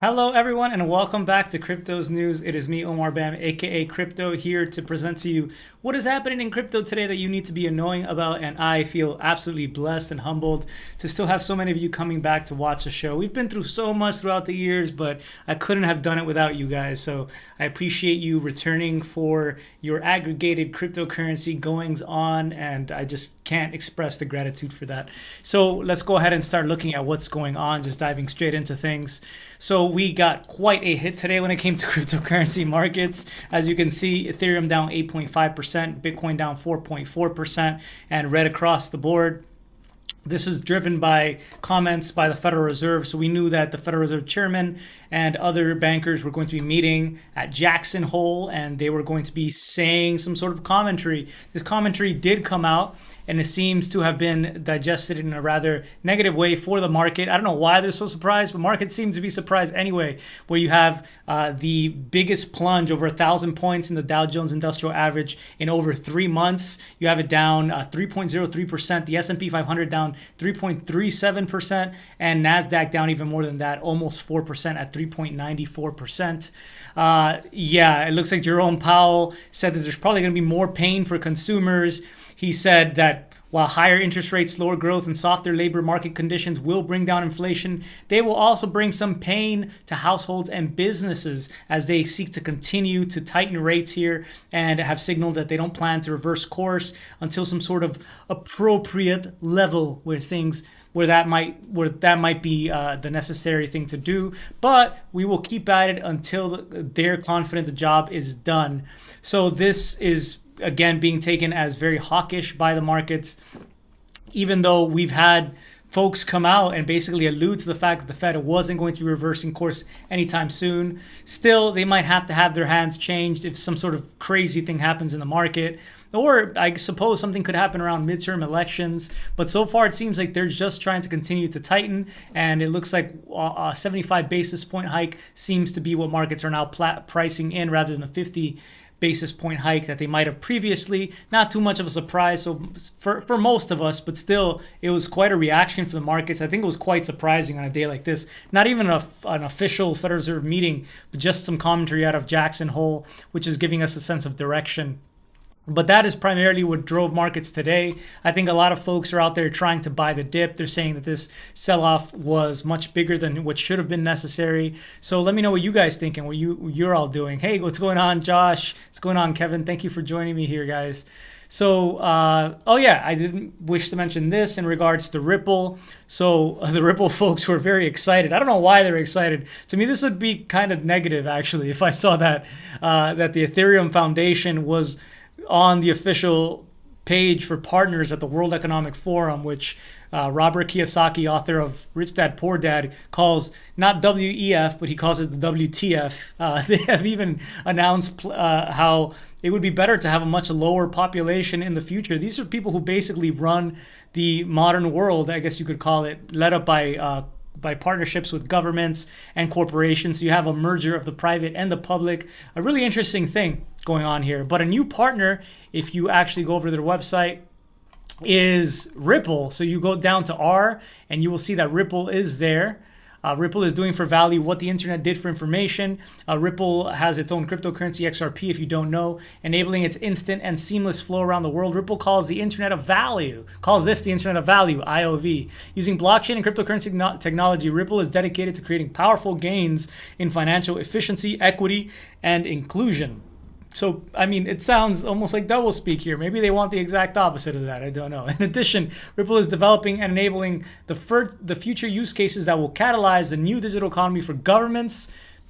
Hello everyone and welcome back to Crypto's News. It is me, Omar Bam, aka Crypto, here to present to you what is happening in crypto today that you need to be knowing about, and I feel absolutely blessed and humbled to still have so many of you coming back to watch the show. We've been through so much throughout the years, but I couldn't have done it without you guys, so I appreciate you returning for your aggregated cryptocurrency goings on, and I just can't express the gratitude for that. So let's go ahead and start looking at what's going on, just diving straight into things. So we got quite a hit today when it came to cryptocurrency markets. As you can see, Ethereum down 8.5%, Bitcoin down 4.4%, and red across the board. This is driven by comments by the Federal Reserve. So we knew that the Federal Reserve chairman and other bankers were going to be meeting at Jackson Hole, and they were going to be saying some sort of commentary. This commentary did come out, and it seems to have been digested in a rather negative way for the market. I don't know why they're so surprised, but markets seem to be surprised anyway, where you have the biggest plunge, over 1,000 points in the Dow Jones Industrial Average in over 3 months. You have it down 3.03%, the S&P 500 down 3.37%, and NASDAQ down even more than that, almost 4% at 3.94%. Yeah, it looks like Jerome Powell said that there's probably going to be more pain for consumers. He said that while higher interest rates, slower growth, and softer labor market conditions will bring down inflation, they will also bring some pain to households and businesses as they seek to continue to tighten rates here, and have signaled that they don't plan to reverse course until some sort of appropriate level where that might be the necessary thing to do. But we will keep at it until they're confident the job is done. So this is again being taken as very hawkish by the markets, even though we've had folks come out and basically allude to the fact that the Fed wasn't going to be reversing course anytime soon. Still, they might have to have their hands changed if some sort of crazy thing happens in the market, or I suppose something could happen around midterm elections. But so far it seems like they're just trying to continue to tighten, and it looks like a 75 basis point hike seems to be what markets are now pricing in, rather than a 50 basis point hike that they might have previously. Not too much of a surprise for most of us, but still, it was quite a reaction for the markets. I think it was quite surprising on a day like this. Not even an official Federal Reserve meeting, but just some commentary out of Jackson Hole, which is giving us a sense of direction. But that is primarily what drove markets today. I think a lot of folks are out there trying to buy the dip. They're saying that this sell-off was much bigger than what should have been necessary. So let me know what you guys think and what you're all doing. Hey, what's going on, Josh? What's going on, Kevin? Thank you for joining me here, guys. So, oh yeah, I didn't wish to mention this in regards to Ripple. So the Ripple folks were very excited. I don't know why they're excited. To me, this would be kind of negative, actually, if I saw that that the Ethereum Foundation was on the official page for partners at the World Economic Forum, which Robert Kiyosaki, author of Rich Dad Poor Dad, calls not WEF, but he calls it the WTF. They have even announced how it would be better to have a much lower population in the future. These are people who basically run the modern world, I guess you could call it, led up by partnerships with governments and corporations. So you have a merger of the private and the public. A really interesting thing going on here. But a new partner, if you actually go over to their website, is Ripple. So you go down to R and you will see that Ripple is there. Ripple is doing for value what the internet did for information. Ripple has its own cryptocurrency, XRP, if you don't know, enabling its instant and seamless flow around the world. Ripple calls the internet of value, calls this the internet of value, IOV. Using blockchain and cryptocurrency technology, Ripple is dedicated to creating powerful gains in financial efficiency, equity, and inclusion. So, I mean, it sounds almost like doublespeak here. Maybe they want the exact opposite of that. I don't know. In addition, Ripple is developing and enabling the future use cases that will catalyze the new digital economy for governments,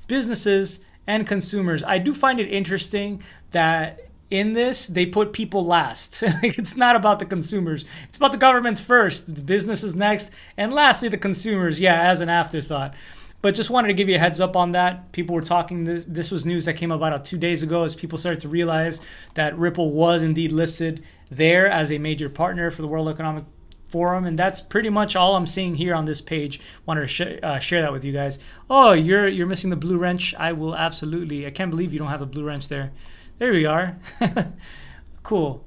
businesses, and consumers. I do find it interesting that in this, they put people last. Like, it's not about the consumers. It's about the governments first, the businesses next, and lastly, the consumers, yeah, as an afterthought. But just wanted to give you a heads up on that. People were talking, this was news that came about 2 days ago as people started to realize that Ripple was indeed listed there as a major partner for the World Economic Forum. And that's pretty much all I'm seeing here on this page. Wanted to share that with you guys. Oh, you're missing the blue wrench. I will absolutely. I can't believe you don't have a blue wrench there. There we are. Cool.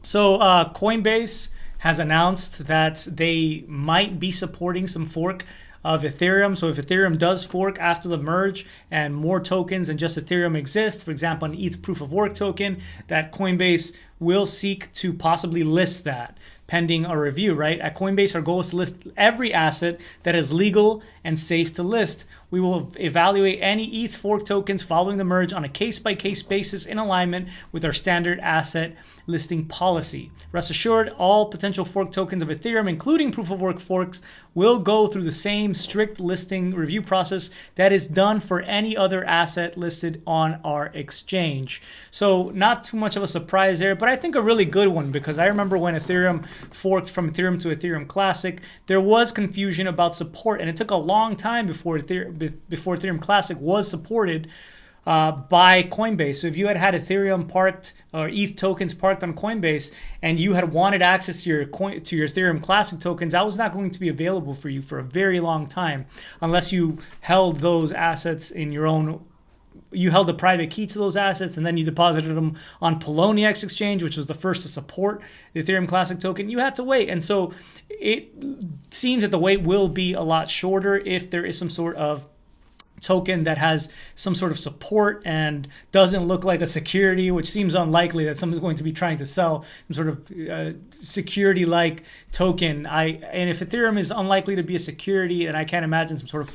So Coinbase has announced that they might be supporting some fork of Ethereum. So if Ethereum does fork after the merge and more tokens than just Ethereum exist, for example, an ETH proof of work token, that Coinbase will seek to possibly list that pending a review, right? At Coinbase, our goal is to list every asset that is legal and safe to list. We will evaluate any ETH fork tokens following the merge on a case-by-case basis in alignment with our standard asset listing policy. Rest assured, all potential fork tokens of Ethereum, including proof-of-work forks, will go through the same strict listing review process that is done for any other asset listed on our exchange. So not too much of a surprise there, but I think a really good one, because I remember when Ethereum forked from Ethereum to Ethereum Classic, there was confusion about support, and it took a long time before Ethereum Classic was supported by Coinbase. So if you had Ethereum parked or ETH tokens parked on Coinbase and you had wanted access to your Ethereum Classic tokens, that was not going to be available for you for a very long time unless you held those assets in your own. You held the private key to those assets and then you deposited them on Poloniex exchange, which was the first to support the Ethereum Classic token. You had to wait. And so it seems that the wait will be a lot shorter if there is some sort of token that has some sort of support and doesn't look like a security, which seems unlikely that someone's going to be trying to sell some sort of security-like token. And if Ethereum is unlikely to be a security, and I can't imagine some sort of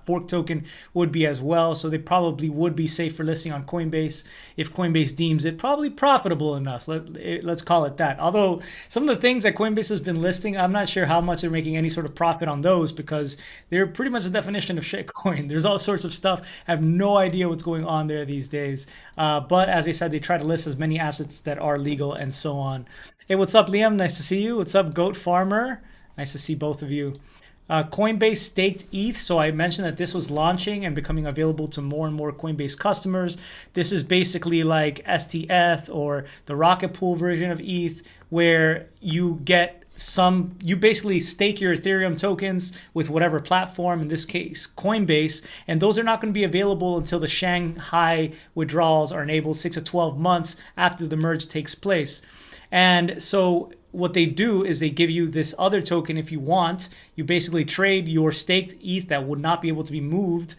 fork token would be as well. So they probably would be safe for listing on Coinbase if Coinbase deems it probably profitable enough. Let's call it that. Although some of the things that Coinbase has been listing, I'm not sure how much they're making any sort of profit on those, because they're pretty much the definition of shitcoin. There's all sorts of stuff. I have no idea what's going on there these days. But as I said, they try to list as many assets that are legal and so on. Hey, what's up, Liam? Nice to see you. What's up, Goat Farmer? Nice to see both of you. Coinbase staked ETH. So I mentioned that this was launching and becoming available to more and more Coinbase customers. This is basically like STF or the Rocket Pool version of ETH, where you basically stake your Ethereum tokens with whatever platform, in this case Coinbase, and those are not going to be available until the Shanghai withdrawals are enabled 6 to 12 months after the merge takes place. And so what they do is they give you this other token if you want. You basically trade your staked ETH that would not be able to be moved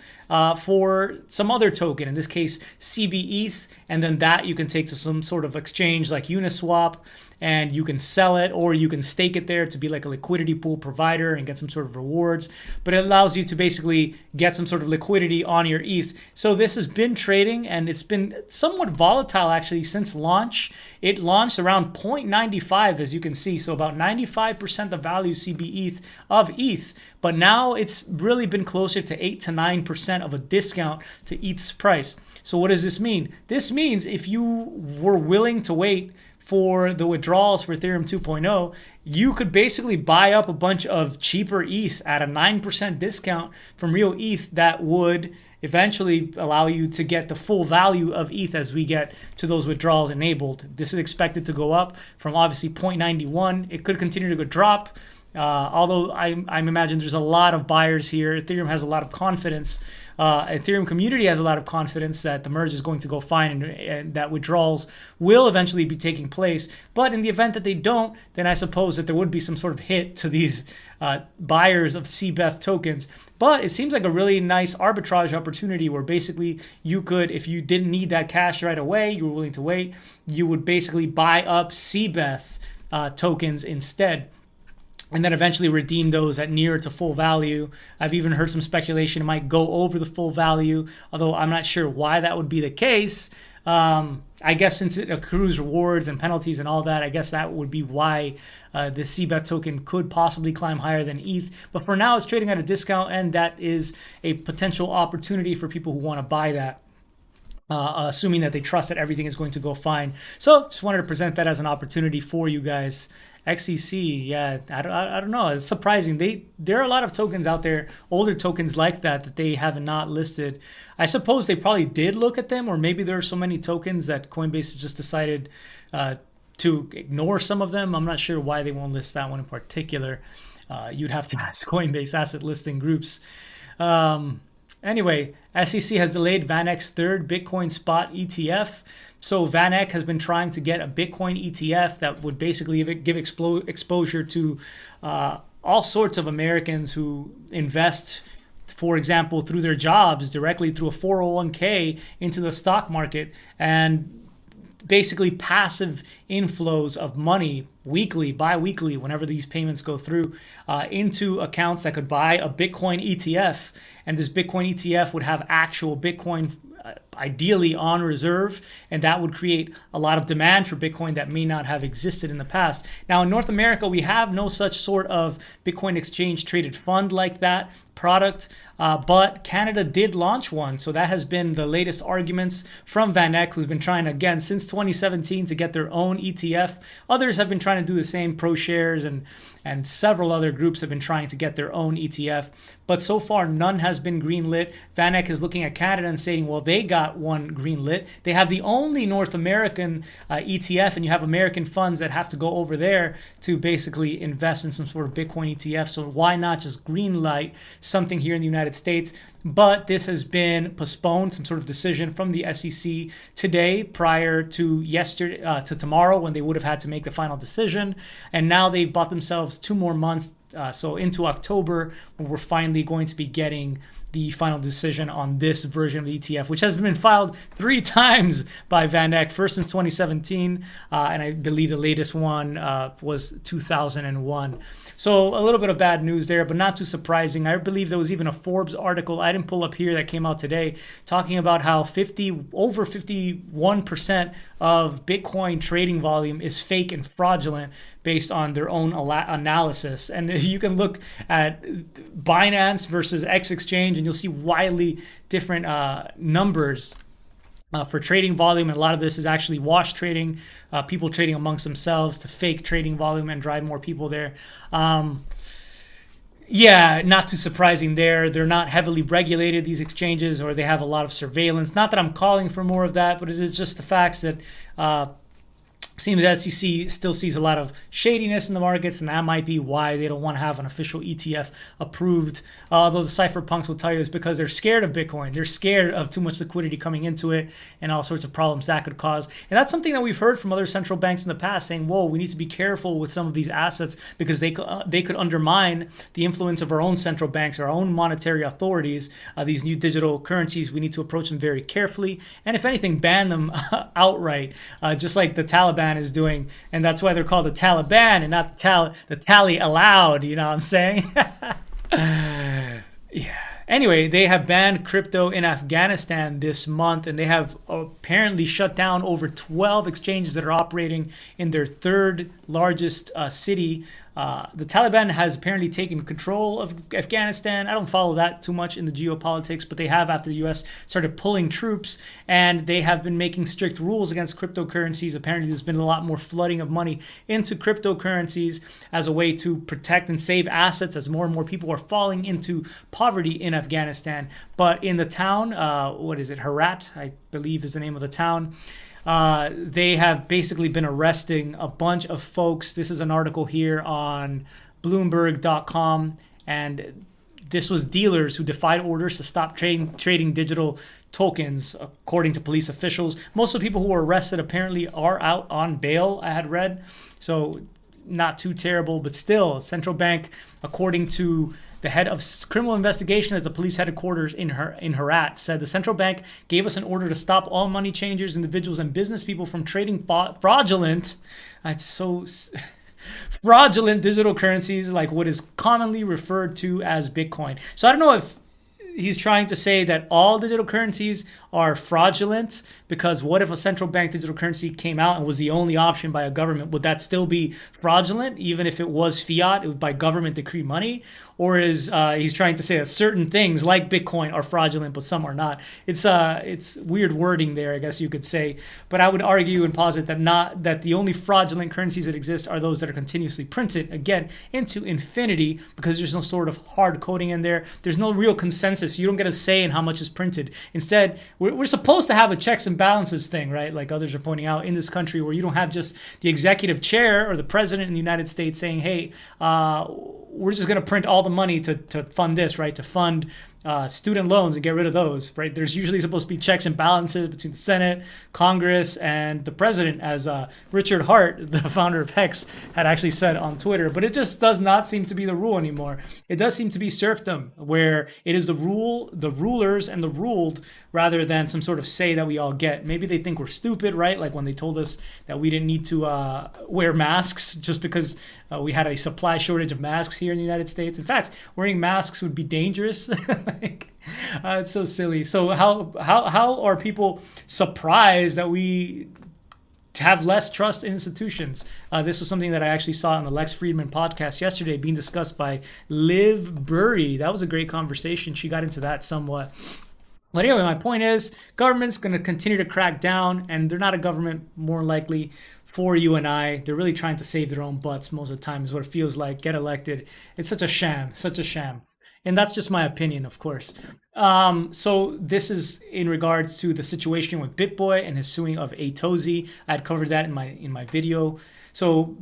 for some other token, in this case CBETH, and then that you can take to some sort of exchange like Uniswap, and you can sell it, or you can stake it there to be like a liquidity pool provider and get some sort of rewards. But it allows you to basically get some sort of liquidity on your ETH. So this has been trading, and it's been somewhat volatile actually since launch. It launched around 0.95, as you can see, so about 95% of value CBETH of ETH. But now it's really been closer to 8 to 9% of a discount to ETH's price. So what does this mean? This means if you were willing to wait for the withdrawals for Ethereum 2.0, you could basically buy up a bunch of cheaper ETH at a 9% discount from real ETH that would eventually allow you to get the full value of ETH as we get to those withdrawals enabled. This is expected to go up from obviously 0.91. It could continue to drop. Although I imagine there's a lot of buyers here. Ethereum has a lot of confidence. Ethereum community has a lot of confidence that the merge is going to go fine, and that withdrawals will eventually be taking place. But in the event that they don't, then I suppose that there would be some sort of hit to these buyers of CBETH tokens. But it seems like a really nice arbitrage opportunity where basically you could, if you didn't need that cash right away, you were willing to wait, you would basically buy up CBETH tokens instead, and then eventually redeem those at near to full value. I've even heard some speculation it might go over the full value, although I'm not sure why that would be the case. I guess since it accrues rewards and penalties and all that, I guess that would be why the CBETH token could possibly climb higher than ETH. But for now, it's trading at a discount, and that is a potential opportunity for people who want to buy that. Assuming that they trust that everything is going to go fine. So just wanted to present that as an opportunity for you guys. XCC, yeah, I don't know. It's surprising. There are a lot of tokens out there, older tokens like that they have not listed. I suppose they probably did look at them, or maybe there are so many tokens that Coinbase just decided to ignore some of them. I'm not sure why they won't list that one in particular. You'd have to ask Coinbase asset listing groups. Anyway, SEC has delayed VanEck's third Bitcoin spot ETF. So VanEck has been trying to get a Bitcoin ETF that would basically give exposure to all sorts of Americans who invest, for example, through their jobs, directly through a 401k into the stock market, and basically passive inflows of money weekly, bi-weekly, whenever these payments go through, into accounts that could buy a Bitcoin ETF. And this Bitcoin ETF would have actual Bitcoin ideally on reserve, and that would create a lot of demand for Bitcoin that may not have existed in the past. Now in North America, we have no such sort of Bitcoin exchange traded fund like that product, but Canada did launch one. So that has been the latest arguments from VanEck, who's been trying, again, since 2017 to get their own ETF. Others have been trying to do the same, ProShares and several other groups have been trying to get their own ETF, but so far none has been greenlit. VanEck is looking at Canada and saying, well, they got one greenlit. They have the only North American ETF, and you have American funds that have to go over there to basically invest in some sort of Bitcoin ETF. So why not just greenlight something here in the United States? But this has been postponed, some sort of decision from the SEC today prior to yesterday, to tomorrow, when they would have had to make the final decision. And now they've bought themselves 2 more months, so into October, when we're finally going to be getting the final decision on this version of the ETF, which has been filed 3 times by VanEck, first since 2017, and I believe the latest one was 2001. So a little bit of bad news there, but not too surprising. I believe there was even a Forbes article I didn't pull up here that came out today talking about how over 51% of Bitcoin trading volume is fake and fraudulent based on their own analysis. And you can look at Binance versus X Exchange, and you'll see widely different numbers for trading volume. And a lot of this is actually wash trading, people trading amongst themselves to fake trading volume and drive more people there. Yeah, not too surprising there. They're not heavily regulated, these exchanges, or they have a lot of surveillance. Not that I'm calling for more of that, but it is just the facts that Seems the SEC still sees a lot of shadiness in the markets, and that might be why they don't want to have an official ETF approved. Although the cypherpunks will tell you it's because they're scared of Bitcoin. They're scared of too much liquidity coming into it and all sorts of problems that could cause. And that's something that we've heard from other central banks in the past, saying, whoa, we need to be careful with some of these assets because they could undermine the influence of our own central banks, our own monetary authorities. These new digital currencies, we need to approach them very carefully. And if anything, ban them outright, just like the Taliban is doing, and that's why they're called the Taliban and not the tally allowed. You know what I'm saying? Yeah. Anyway, they have banned crypto in Afghanistan this month, and they have apparently shut down over 12 exchanges that are operating in their third largest city. The Taliban has apparently taken control of Afghanistan. I don't follow that too much in the geopolitics, but they have after the U.S. started pulling troops, and they have been making strict rules against cryptocurrencies. Apparently, there's been a lot more flooding of money into cryptocurrencies as a way to protect and save assets as more and more people are falling into poverty in Afghanistan. But in the town, what is it, Herat, I believe is the name of the town, they have basically been arresting a bunch of folks. This is an article here on Bloomberg.com, and this was dealers who defied orders to stop trading digital tokens, according to police officials. Most of the people who were arrested apparently are out on bail, I had read, so not too terrible, but still, central bank, according to the head of criminal investigation at the police headquarters in Herat, said the central bank gave us an order to stop all money changers, individuals, and business people from trading fraudulent digital currencies like what is commonly referred to as Bitcoin. So I don't know if he's trying to say that all digital currencies are fraudulent, because what if a central bank digital currency came out and was the only option by a government? Would that still be fraudulent, even if it was fiat, it was by government decree money? Or is he's trying to say that certain things like Bitcoin are fraudulent, but some are not? It's weird wording there, I guess you could say. But I would argue and posit that the only fraudulent currencies that exist are those that are continuously printed, again, into infinity, because there's no sort of hard coding in there. There's no real consensus. You don't get a say in how much is printed. Instead, we're supposed to have a checks and balances thing, right? Like others are pointing out in this country, where you don't have just the executive chair or the president in the United States saying, hey, we're just going to print all the money to fund this, right? To fund student loans and get rid of those, right? There's usually supposed to be checks and balances between the Senate, Congress, and the president, as Richard Hart, the founder of Hex, had actually said on Twitter. But it just does not seem to be the rule anymore. It does seem to be serfdom, where it is the rulers and the ruled, rather than some sort of say that we all get. Maybe they think we're stupid, right? Like when they told us that we didn't need to wear masks just because we had a supply shortage of masks here in the United States. In fact, wearing masks would be dangerous. It's so silly. So how are people surprised that we have less trust in institutions? This was something that I actually saw on the Lex Friedman podcast yesterday, being discussed by Liv Burry. That was a great conversation. She got into that somewhat. But anyway, my point is, government's going to continue to crack down, and they're not a government more likely for you and I. They're really trying to save their own butts most of the time, is what it feels like. Get elected. It's such a sham, such a sham. And that's just my opinion, of course. So this is in regards to the situation with Bitboy and his suing of Atozi. I had covered that in my video. So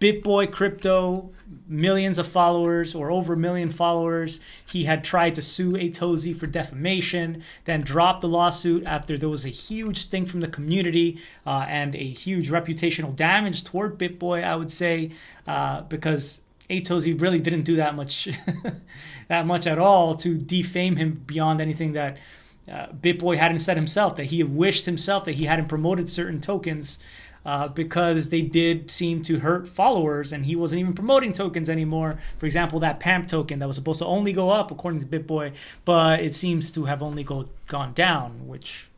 Bitboy Crypto, millions of followers, or over 1 million followers. He had tried to sue Atozi for defamation, then dropped the lawsuit after there was a huge stink from the community and a huge reputational damage toward Bitboy, I would say, because Atozi really didn't do that much at all to defame him beyond anything that Bitboy hadn't said himself, that he wished himself that he hadn't promoted certain tokens because they did seem to hurt followers, and he wasn't even promoting tokens anymore. For example, that PAMP token that was supposed to only go up according to Bitboy, but it seems to have only gone down, which,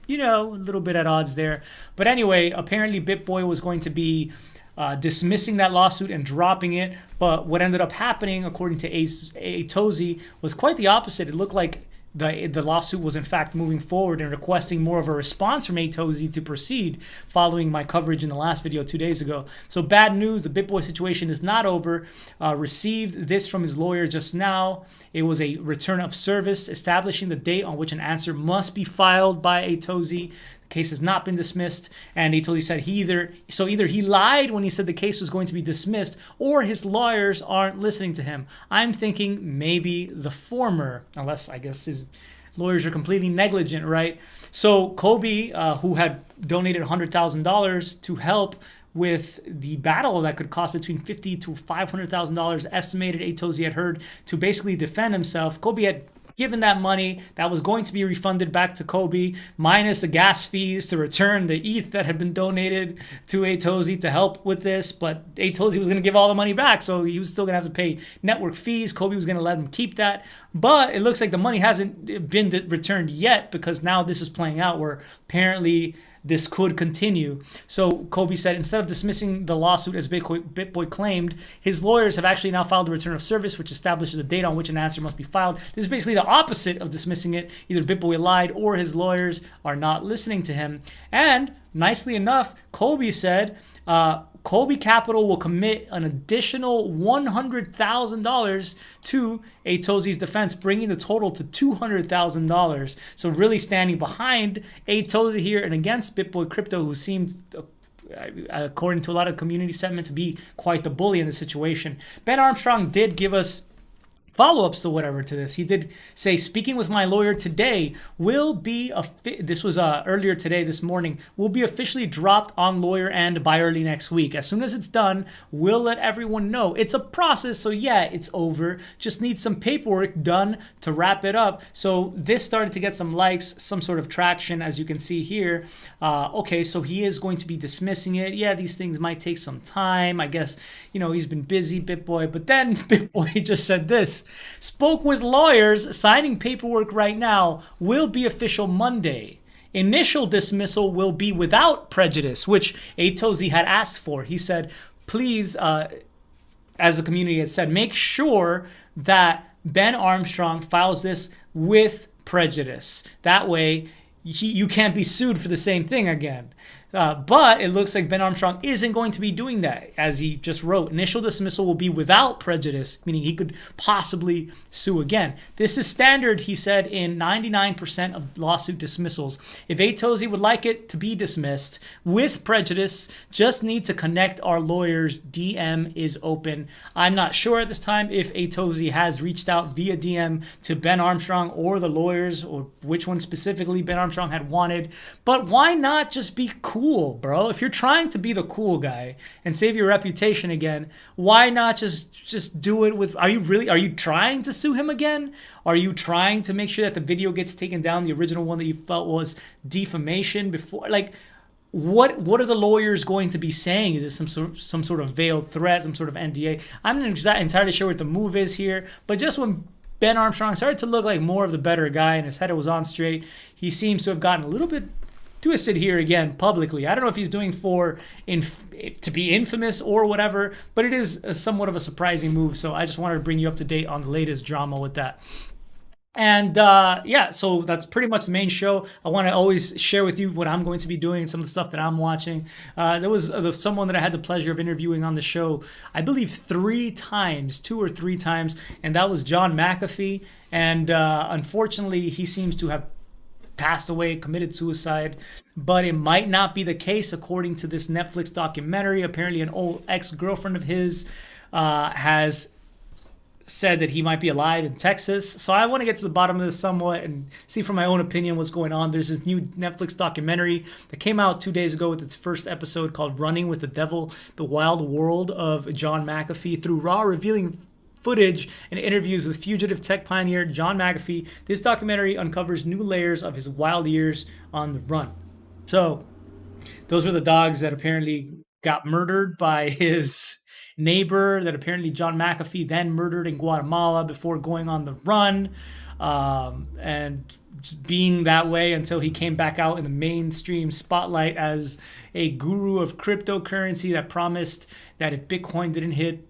you know, a little bit at odds there. But anyway, apparently Bitboy was going to be dismissing that lawsuit and dropping it, but what ended up happening, according to Atozi, was quite the opposite. It looked like the lawsuit was in fact moving forward and requesting more of a response from Atozi to proceed, following my coverage in the last video 2 days ago. So bad news, the Bitboy situation is not over. Received this from his lawyer just now. It was a return of service establishing the date on which an answer must be filed by Atozi. case has not been dismissed. And he said either he lied when he said the case was going to be dismissed, or his lawyers aren't listening to him. I'm thinking maybe the former, unless I guess his lawyers are completely negligent, right? So Kobe, who had donated $100,000 to help with the battle that could cost between $50,000 to $500,000 estimated, Etosi had heard, to basically defend himself. Kobe had given that money that was going to be refunded back to Kobe, minus the gas fees to return the ETH that had been donated to Etosi to help with this. But Etosi was going to give all the money back, so he was still going to have to pay network fees. Kobe was going to let him keep that. But it looks like the money hasn't been returned yet, because now this is playing out where apparently this could continue. So Kobe said, instead of dismissing the lawsuit as Bitboy claimed, his lawyers have actually now filed a return of service, which establishes a date on which an answer must be filed. This is basically the opposite of dismissing it. Either Bitboy lied or his lawyers are not listening to him. And nicely enough, Kobe said, Kobe Capital will commit an additional $100,000 to Etosi's defense, bringing the total to $200,000. So really standing behind Etosi here and against Bitboy Crypto, who seemed, according to a lot of community sentiment, to be quite the bully in the situation. Ben Armstrong did give us follow-ups to whatever to this. He did say, speaking with my lawyer today, this was earlier today, this morning, will be officially dropped on lawyer end by early next week. As soon as it's done, we'll let everyone know. It's a process, so yeah, it's over. Just need some paperwork done to wrap it up. So this started to get some likes, some sort of traction, as you can see here. Okay, so he is going to be dismissing it. Yeah, these things might take some time. I guess, he's been busy, Bitboy. But then Bitboy just said this. Spoke with lawyers, signing paperwork right now, will be official Monday. Initial dismissal will be without prejudice, which Etosi had asked for. He said, please, as the community had said, make sure that Ben Armstrong files this with prejudice. That way, you can't be sued for the same thing again. But it looks like Ben Armstrong isn't going to be doing that. As he just wrote, initial dismissal will be without prejudice, meaning he could possibly sue again. This is standard, he said, in 99% of lawsuit dismissals. If Etosi would like it to be dismissed with prejudice, just need to connect our lawyers. DM is open. I'm not sure at this time if Etosi has reached out via DM to Ben Armstrong or the lawyers, or which one specifically Ben Armstrong had wanted. But why not just be cool, bro? If you're trying to be the cool guy and save your reputation again, why not just do it with, are you trying to sue him again? Are you trying to make sure that the video gets taken down, the original one that you felt was defamation before? Like, what are the lawyers going to be saying? Is it some sort of veiled threat, some sort of NDA? I'm not entirely sure what the move is here, but just when Ben Armstrong started to look like more of the better guy and his head was on straight, he seems to have gotten a little bit twisted here again publicly. I don't know if he's doing to be infamous or whatever, but it is somewhat of a surprising move. So I just wanted to bring you up to date on the latest drama with that. And yeah, so that's pretty much the main show. I want to always share with you what I'm going to be doing and some of the stuff that I'm watching. There was someone that I had the pleasure of interviewing on the show, I believe 2 or 3 times, and that was John McAfee. And unfortunately, he seems to have passed away, committed suicide, but it might not be the case according to this Netflix documentary. Apparently an old ex-girlfriend of his has said that he might be alive in Texas. So I want to get to the bottom of this somewhat and see from my own opinion what's going on. There's this new Netflix documentary that came out 2 days ago with its first episode called Running with the Devil, The Wild World of John McAfee. Through raw, revealing footage and interviews with fugitive tech pioneer John McAfee, this documentary uncovers new layers of his wild years on the run. So those were the dogs that apparently got murdered by his neighbor, that apparently John McAfee then murdered in Guatemala before going on the run, and just being that way until he came back out in the mainstream spotlight as a guru of cryptocurrency that promised that if Bitcoin didn't hit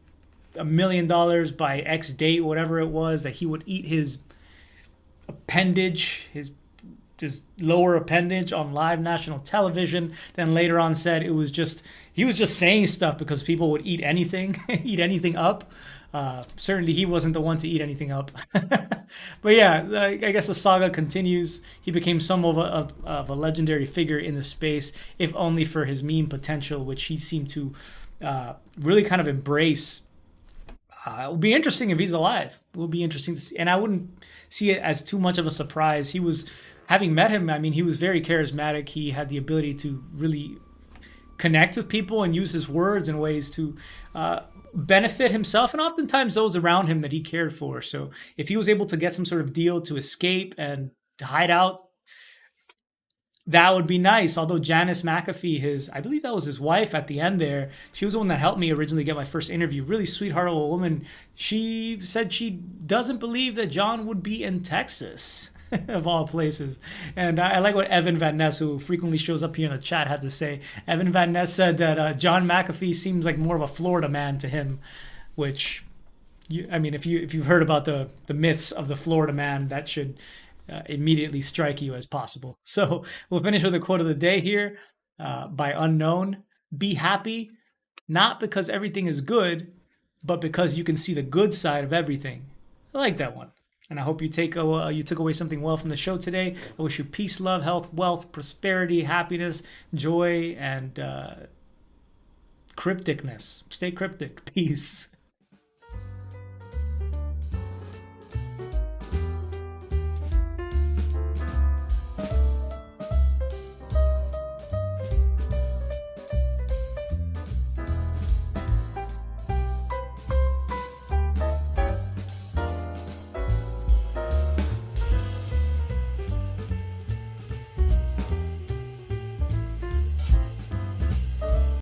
$1 million by X date, whatever it was, that he would eat his appendage, his lower appendage on live national television. Then later on said he was just saying stuff because people would eat anything, eat anything up. Certainly, he wasn't the one to eat anything up. But yeah, I guess the saga continues. He became some of a legendary figure in the space, if only for his meme potential, which he seemed to really kind of embrace. It will be interesting if he's alive. It will be interesting to see, and I wouldn't see it as too much of a surprise. He was, having met him, I mean, he was very charismatic. He had the ability to really connect with people and use his words in ways to benefit himself and oftentimes those around him that he cared for. So if he was able to get some sort of deal to escape and to hide out, that would be nice. Although Janice McAfee, his, I believe that was his wife at the end there, she was the one that helped me originally get my first interview. Really sweetheart of a woman. She said she doesn't believe that John would be in Texas, of all places. And I like what Evan Van Ness, who frequently shows up here in the chat, had to say. Evan Van Ness said that John McAfee seems like more of a Florida man to him, which, I mean, if you've heard about the myths of the Florida man, that should immediately strike you as possible. So we'll finish with a quote of the day here by Unknown. Be happy, not because everything is good, but because you can see the good side of everything. I like that one. And I hope you took away something well from the show today. I wish you peace, love, health, wealth, prosperity, happiness, joy, and crypticness. Stay cryptic. Peace.